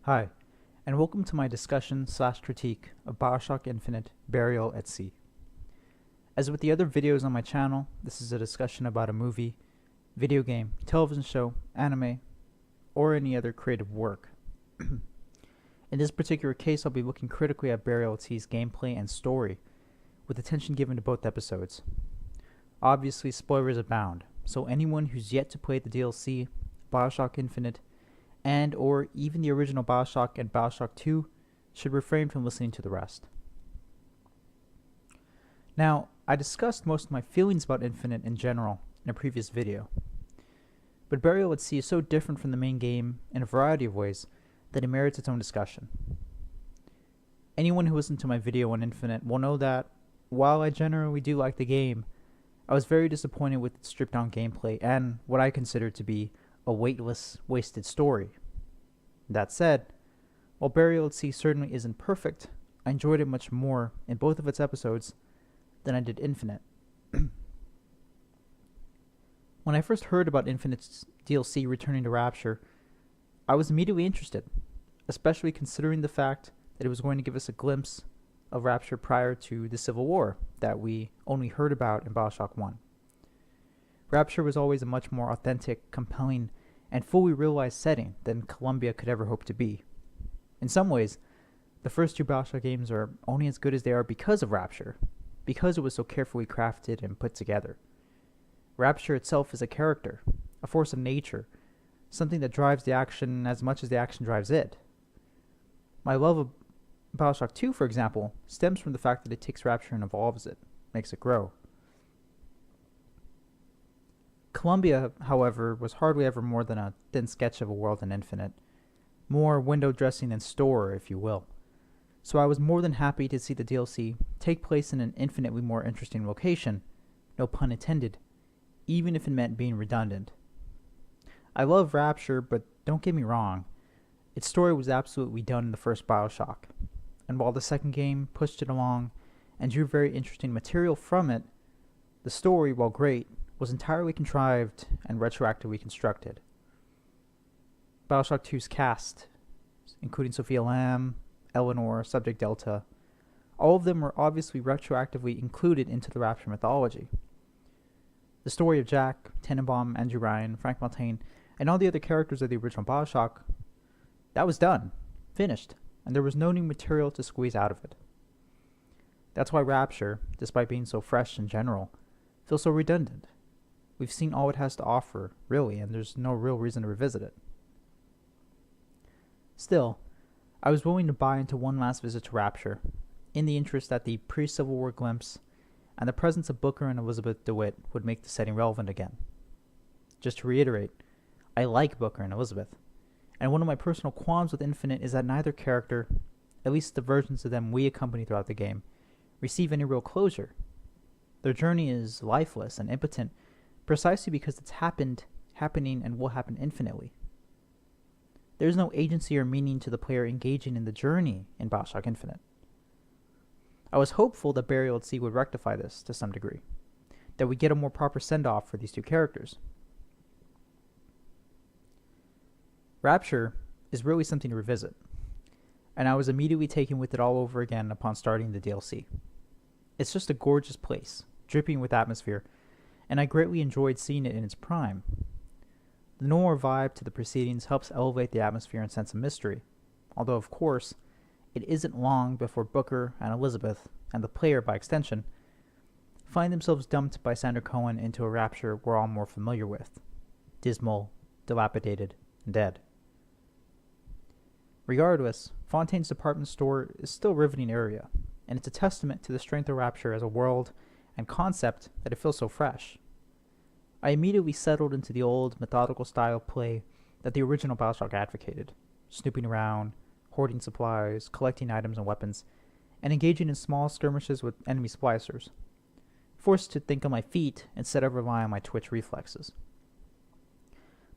Hi, and welcome to my discussion/critique of BioShock Infinite Burial at Sea. As with the other videos on my channel, this is a discussion about a movie, video game, television show, anime, or any other creative work. In this particular case, I'll be looking critically at Burial at Sea's gameplay and story, with attention given to both episodes. Obviously, spoilers abound, so anyone who's yet to play the DLC, BioShock Infinite, and or even the original BioShock and BioShock 2 should refrain from listening to the rest. Now, I discussed most of my feelings about Infinite in general in a previous video, but Burial at Sea is so different from the main game in a variety of ways that it merits its own discussion. Anyone who listened to my video on Infinite will know that, while I generally do like the game, I was very disappointed with its stripped down gameplay and what I consider to be a weightless, wasted story. That said, while Burial at Sea certainly isn't perfect, I enjoyed it much more in both of its episodes than I did Infinite. When I first heard about Infinite's DLC returning to Rapture, I was immediately interested, especially considering the fact that it was going to give us a glimpse of Rapture prior to the Civil War that we only heard about in BioShock 1. Rapture was always a much more authentic, compelling, and fully realized setting than Columbia could ever hope to be. In some ways, the first two BioShock games are only as good as they are because of Rapture, because it was so carefully crafted and put together. Rapture itself is a character, a force of nature, something that drives the action as much as the action drives it. My love of BioShock 2, for example, stems from the fact that it takes Rapture and evolves it, makes it grow. Columbia, however, was hardly ever more than a thin sketch of a world in Infinite, more window dressing than store, if you will. So I was more than happy to see the DLC take place in an infinitely more interesting location, no pun intended, even if it meant being redundant. I love Rapture, but don't get me wrong, its story was absolutely done in the first BioShock, and while the second game pushed it along and drew very interesting material from it, the story, while great, was entirely contrived and retroactively constructed. BioShock 2's cast, including Sophia Lamb, Eleanor, Subject Delta, all of them were obviously retroactively included into the Rapture mythology. The story of Jack, Tenenbaum, Andrew Ryan, Frank Maltane, and all the other characters of the original BioShock, that was done, finished, and there was no new material to squeeze out of it. That's why Rapture, despite being so fresh in general, feels so redundant. We've seen all it has to offer, really, and there's no real reason to revisit it. Still, I was willing to buy into one last visit to Rapture, in the interest that the pre-Civil War glimpse and the presence of Booker and Elizabeth DeWitt would make the setting relevant again. Just to reiterate, I like Booker and Elizabeth, and one of my personal qualms with Infinite is that neither character, at least the versions of them we accompany throughout the game, receive any real closure. Their journey is lifeless and impotent precisely because it's happening, and will happen infinitely. There's no agency or meaning to the player engaging in the journey in BioShock Infinite. I was hopeful that Burial at Sea would rectify this to some degree, that we get a more proper send-off for these two characters. Rapture is really something to revisit, and I was immediately taken with it all over again upon starting the DLC. It's just a gorgeous place, dripping with atmosphere, and I greatly enjoyed seeing it in its prime. The noir vibe to the proceedings helps elevate the atmosphere and sense of mystery, although of course, it isn't long before Booker and Elizabeth, and the player by extension, find themselves dumped by Sandra Cohen into a Rapture we're all more familiar with, dismal, dilapidated, and dead. Regardless, Fontaine's department store is still a riveting area, and it's a testament to the strength of Rapture as a world and concept that it feels so fresh. I immediately settled into the old, methodical style of play that the original BioShock advocated, snooping around, hoarding supplies, collecting items and weapons, and engaging in small skirmishes with enemy splicers, forced to think on my feet instead of rely on my twitch reflexes.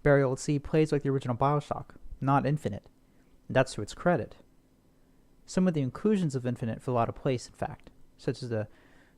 Burial at Sea plays like the original BioShock, not Infinite, and that's to its credit. Some of the inclusions of Infinite feel out of place, in fact, such as the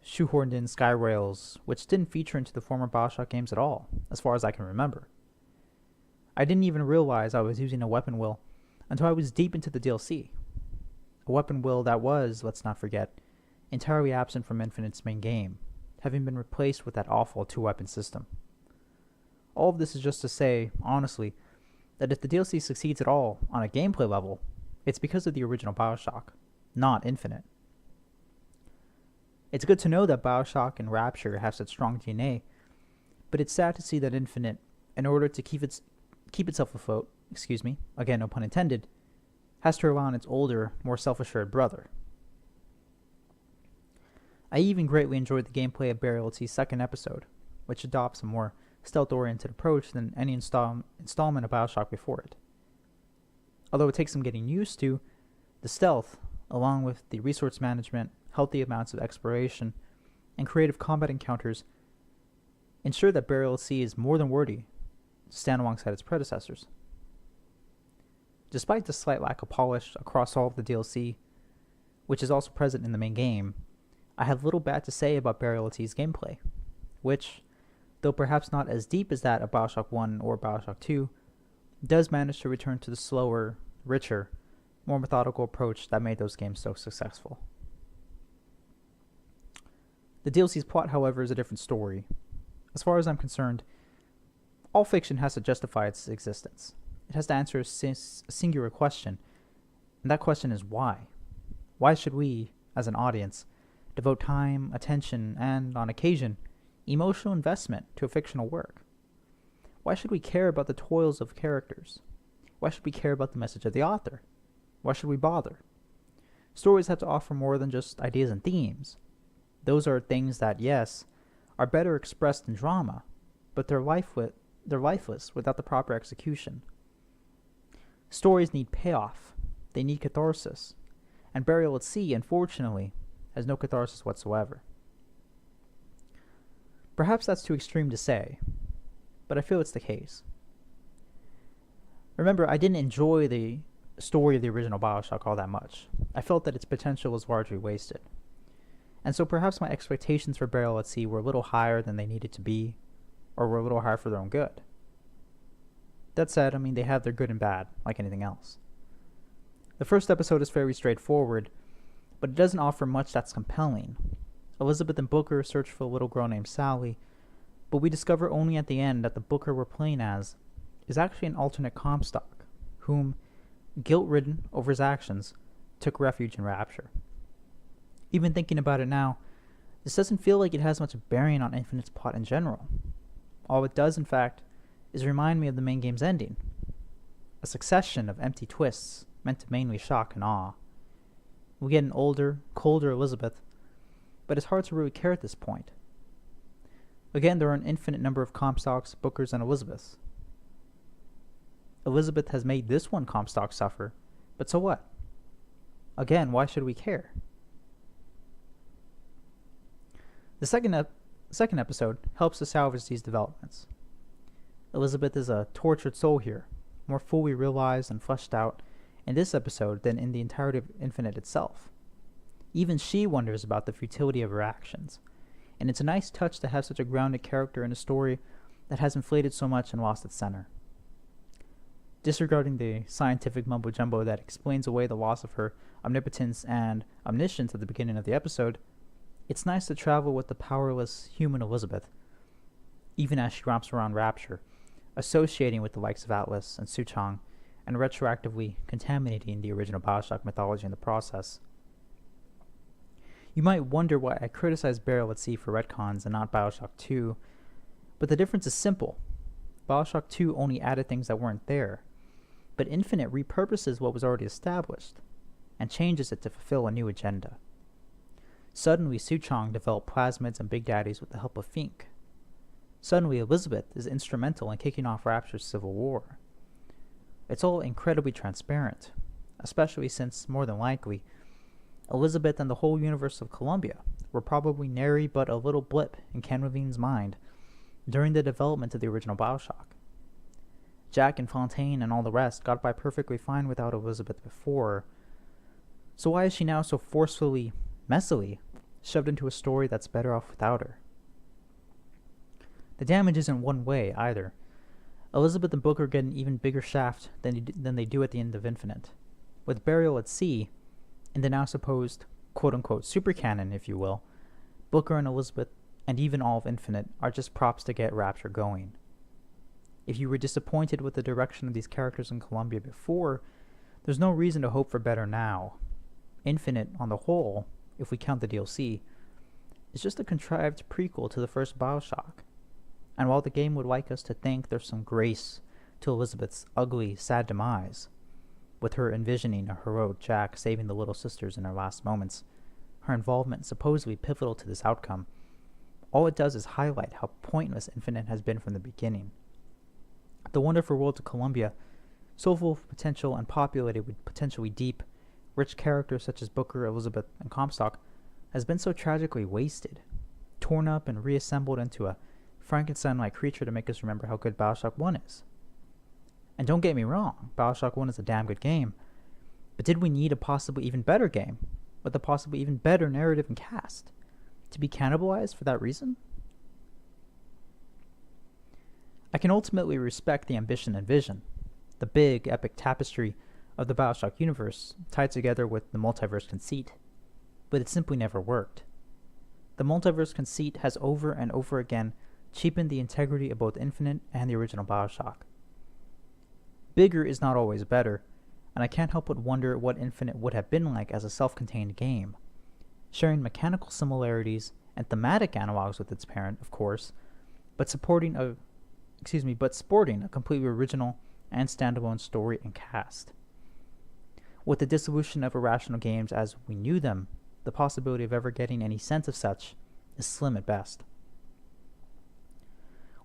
shoehorned in sky rails, which didn't feature into the former BioShock games at all, as far as I can remember. I didn't even realize I was using a weapon wheel until I was deep into the DLC. A weapon wheel that was, let's not forget, entirely absent from Infinite's main game, having been replaced with that awful two-weapon system. All of this is just to say, honestly, that if the DLC succeeds at all on a gameplay level, it's because of the original BioShock, not Infinite. It's good to know that BioShock and Rapture have such strong DNA, but it's sad to see that Infinite, in order to keep itself afloat, again no pun intended, has to rely on its older, more self-assured brother. I even greatly enjoyed the gameplay of Burial second episode, which adopts a more stealth-oriented approach than any installment of BioShock before it. Although it takes some getting used to, the stealth, along with the resource management, healthy amounts of exploration, and creative combat encounters, ensure that Burial is more than worthy to stand alongside its predecessors. Despite the slight lack of polish across all of the DLC, which is also present in the main game, I have little bad to say about Burial gameplay, which, though perhaps not as deep as that of BioShock 1 or BioShock 2, does manage to return to the slower, richer, more methodical approach that made those games so successful. The DLC's plot, however, is a different story. As far as I'm concerned, all fiction has to justify its existence. It has to answer a singular question, and that question is why? Why should we, as an audience, devote time, attention, and, on occasion, emotional investment to a fictional work? Why should we care about the toils of characters? Why should we care about the message of the author? Why should we bother? Stories have to offer more than just ideas and themes. Those are things that, yes, are better expressed in drama, but they're lifeless without the proper execution. Stories need payoff. They need catharsis. And Burial at Sea, unfortunately, has no catharsis whatsoever. Perhaps that's too extreme to say, but I feel it's the case. Remember, I didn't enjoy the story of the original BioShock all that much. I felt that its potential was largely wasted. And so perhaps my expectations for Burial at Sea were a little higher than they needed to be, or were a little higher for their own good. That said, they have their good and bad, like anything else. The first episode is fairly straightforward, but it doesn't offer much that's compelling. Elizabeth and Booker search for a little girl named Sally, but we discover only at the end that the Booker we're playing as is actually an alternate Comstock, whom, guilt-ridden over his actions, took refuge in Rapture. Even thinking about it now, this doesn't feel like it has much bearing on Infinite's plot in general. All it does, in fact, is remind me of the main game's ending. A succession of empty twists meant to mainly shock and awe. We get an older, colder Elizabeth, but it's hard to really care at this point. Again, there are an infinite number of Comstocks, Bookers, and Elizabeths. Elizabeth has made this one Comstock suffer, but so what? Again, why should we care? The second episode helps to salvage these developments. Elizabeth is a tortured soul here, more fully realized and fleshed out in this episode than in the entirety of Infinite itself. Even she wonders about the futility of her actions, and it's a nice touch to have such a grounded character in a story that has inflated so much and lost its center. Disregarding the scientific mumbo-jumbo that explains away the loss of her omnipotence and omniscience at the beginning of the episode, it's nice to travel with the powerless human Elizabeth, even as she romps around Rapture, associating with the likes of Atlas and Suchong, and retroactively contaminating the original BioShock mythology in the process. You might wonder why I criticize Burial at Sea for retcons and not BioShock 2, but the difference is simple. BioShock 2 only added things that weren't there, but Infinite repurposes what was already established, and changes it to fulfill a new agenda. Suddenly, Suchong developed plasmids and Big Daddies with the help of Fink. Suddenly, Elizabeth is instrumental in kicking off Rapture's civil war. It's all incredibly transparent, especially since, more than likely, Elizabeth and the whole universe of Columbia were probably nary but a little blip in Ken Levine's mind during the development of the original BioShock. Jack and Fontaine and all the rest got by perfectly fine without Elizabeth before, so why is she now so forcefully, messily, shoved into a story that's better off without her? The damage isn't one way, either. Elizabeth and Booker get an even bigger shaft than they do at the end of Infinite. With Burial at Sea, in the now supposed quote-unquote super canon, if you will, Booker and Elizabeth, and even all of Infinite, are just props to get Rapture going. If you were disappointed with the direction of these characters in Columbia before, there's no reason to hope for better now. Infinite, on the whole, if we count the DLC, is just a contrived prequel to the first BioShock. And while the game would like us to think there's some grace to Elizabeth's ugly, sad demise, with her envisioning a heroic Jack saving the little sisters in her last moments, her involvement supposedly pivotal to this outcome, all it does is highlight how pointless Infinite has been from the beginning. The wonderful world of Columbia, so full of potential and populated with potentially deep, rich characters such as Booker, Elizabeth, and Comstock, has been so tragically wasted, torn up and reassembled into a Frankenstein-like creature to make us remember how good BioShock 1 is. And don't get me wrong, BioShock 1 is a damn good game, but did we need a possibly even better game, with a possibly even better narrative and cast, to be cannibalized for that reason? I can ultimately respect the ambition and vision, the big, epic tapestry of the BioShock universe tied together with the multiverse conceit, but it simply never worked. The multiverse conceit has over and over again cheapened the integrity of both Infinite and the original BioShock. Bigger is not always better, and I can't help but wonder what Infinite would have been like as a self-contained game, sharing mechanical similarities and thematic analogs with its parent, of course, but sporting a completely original and standalone story and cast. With the dissolution of Irrational Games as we knew them, the possibility of ever getting any sense of such is slim at best.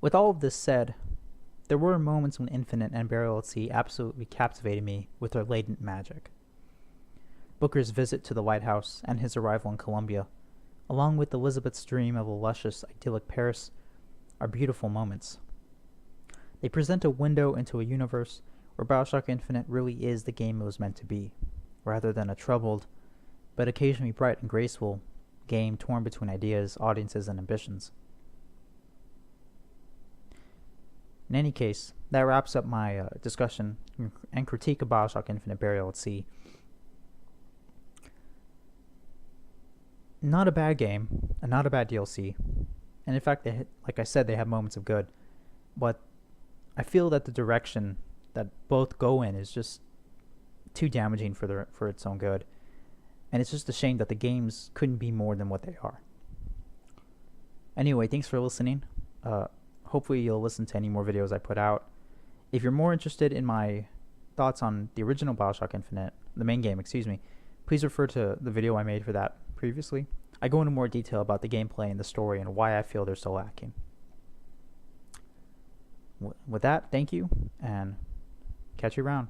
With all of this said, there were moments when Infinite and Burial at Sea absolutely captivated me with their latent magic. Booker's visit to the lighthouse and his arrival in Columbia, along with Elizabeth's dream of a luscious, idyllic Paris, are beautiful moments. They present a window into a universe where BioShock Infinite really is the game it was meant to be, rather than a troubled, but occasionally bright and graceful, game torn between ideas, audiences, and ambitions. In any case, that wraps up my discussion and critique of BioShock Infinite Burial at Sea. Not a bad game, and not a bad DLC. And in fact, like I said, they have moments of good. But I feel that the direction that both go in is just too damaging for its own good. And it's just a shame that the games couldn't be more than what they are. Anyway, thanks for listening. Hopefully you'll listen to any more videos I put out. If you're more interested in my thoughts on the original BioShock Infinite, the main game, please refer to the video I made for that previously. I go into more detail about the gameplay and the story and why I feel they're so lacking. With that, thank you, and catch you around.